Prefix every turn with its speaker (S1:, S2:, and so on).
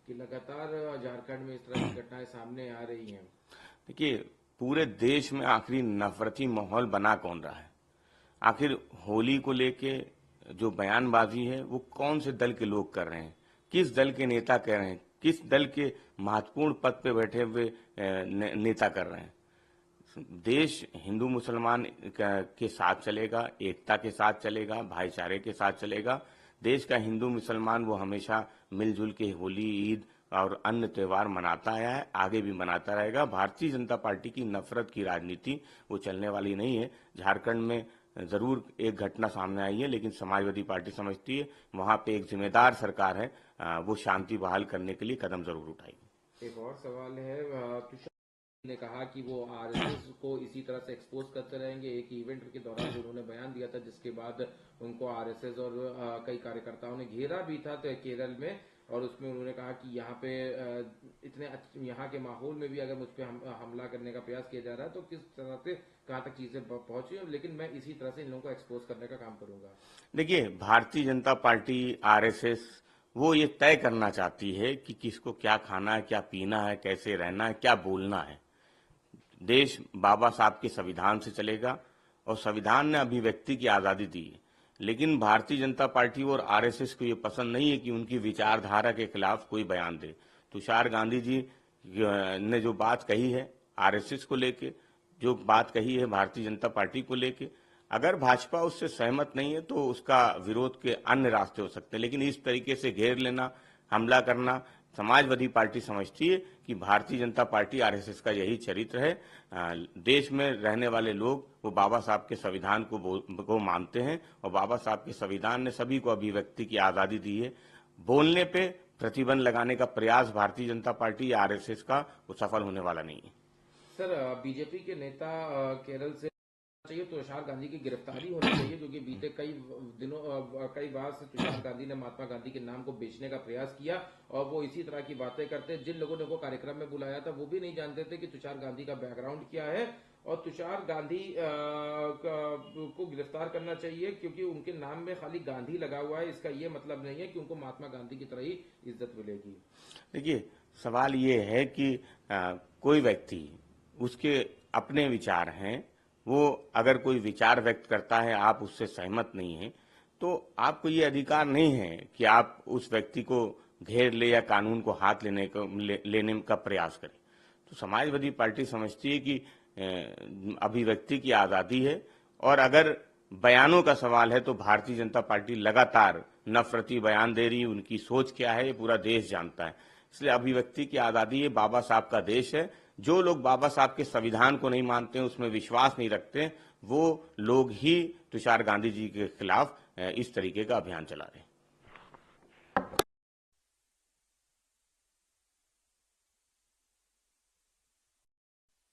S1: कि लगातार झारखंड में इस तरह की घटनाएं सामने आ रही हैं।
S2: देखिए, पूरे देश में आखिरी नफरती माहौल बना कौन रहा है? आखिर होली को लेके जो बयानबाजी है वो कौन से दल के लोग कर रहे हैं? किस दल के नेता कर रहे हैं? किस दल के महत्वपूर्ण पद पे बैठे हुए नेता कर रहे हैं? देश हिंदू मुसलमान के साथ चलेगा, एकता के साथ चलेगा, भाईचारे के साथ चलेगा। देश का हिंदू मुसलमान वो हमेशा मिलजुल के होली, ईद और अन्य त्यौहार मनाता आया है, आगे भी मनाता रहेगा। भारतीय जनता पार्टी की नफरत की राजनीति वो चलने वाली नहीं है। झारखंड में जरूर एक घटना सामने आई है, लेकिन समाजवादी पार्टी समझती है वहां पे एक जिम्मेदार सरकार है, वो शांति बहाल करने के लिए कदम जरूर उठाएगी।
S1: एक और सवाल है, तुषार ने कहा कि वो आरएसएस को इसी तरह से एक्सपोज करते रहेंगे। एक इवेंट के दौरान उन्होंने बयान दिया था जिसके बाद उनको आरएसएस और कई कार्यकर्ताओं ने घेरा भी था केरल में, और उसमें उन्होंने कहा कि यहाँ पे इतने यहाँ के माहौल में भी अगर मुझ पर हमला करने का प्रयास किया जा रहा है तो किस तरह से कहाँ तक चीजें पहुंची, लेकिन मैं इसी तरह से इन लोगों को एक्सपोज करने का काम करूंगा।
S2: देखिए, भारतीय जनता पार्टी आरएसएस वो ये तय करना चाहती है कि किसको क्या खाना है, क्या पीना है, कैसे रहना है, क्या बोलना है। देश बाबा साहब के संविधान से चलेगा और संविधान ने अभिव्यक्ति की आजादी दी है। लेकिन भारतीय जनता पार्टी और आरएसएस को ये पसंद नहीं है कि उनकी विचारधारा के खिलाफ कोई बयान दे। तुषार गांधी जी ने जो बात कही है आरएसएस को लेके, जो बात कही है भारतीय जनता पार्टी को लेके, अगर भाजपा उससे सहमत नहीं है तो उसका विरोध के अन्य रास्ते हो सकते हैं, लेकिन इस तरीके से घेर लेना, हमला करना, समाजवादी पार्टी समझती है कि भारतीय जनता पार्टी आरएसएस का यही चरित्र है। देश में रहने वाले लोग वो बाबा साहब के संविधान को मानते हैं और बाबा साहब के संविधान ने सभी को अभिव्यक्ति की आजादी दी है। बोलने पे प्रतिबंध लगाने का प्रयास भारतीय जनता पार्टी या आरएसएस का वो सफल होने वाला नहीं है।
S1: सर, बीजेपी के नेता केरल से चाहिए तुषार गांधी की गिरफ्तारी होनी चाहिए, क्योंकि बीते कई दिनों कई बार से तुषार गांधी ने महात्मा गांधी के नाम को बेचने का प्रयास किया और वो इसी तरह की बातें करते। जिन लोगों ने वो कार्यक्रम में बुलाया था वो भी नहीं जानते थे कि तुषार गांधी का बैकग्राउंड क्या है, और तुषार गांधी को गिरफ्तार करना चाहिए, क्योंकि उनके नाम में खाली गांधी लगा हुआ है। इसका ये मतलब नहीं है कि उनको महात्मा गांधी की तरह ही इज्जत मिलेगी।
S2: देखिए, सवाल ये है कि कोई व्यक्ति, उसके अपने विचार हैं, वो अगर कोई विचार व्यक्त करता है, आप उससे सहमत नहीं हैं, तो आपको ये अधिकार नहीं है कि आप उस व्यक्ति को घेर ले या कानून को हाथ लेने का प्रयास करें। तो समाजवादी पार्टी समझती है कि अभिव्यक्ति की आज़ादी है, और अगर बयानों का सवाल है तो भारतीय जनता पार्टी लगातार नफरती बयान दे रही है। उनकी सोच क्या है ये पूरा देश जानता है। इसलिए अभिव्यक्ति की आज़ादी है, बाबा साहब का देश है। जो लोग बाबा साहब के संविधान को नहीं मानते हैं, उसमें विश्वास नहीं रखते, वो लोग ही तुषार गांधी जी के खिलाफ इस तरीके का अभियान चला रहे हैं।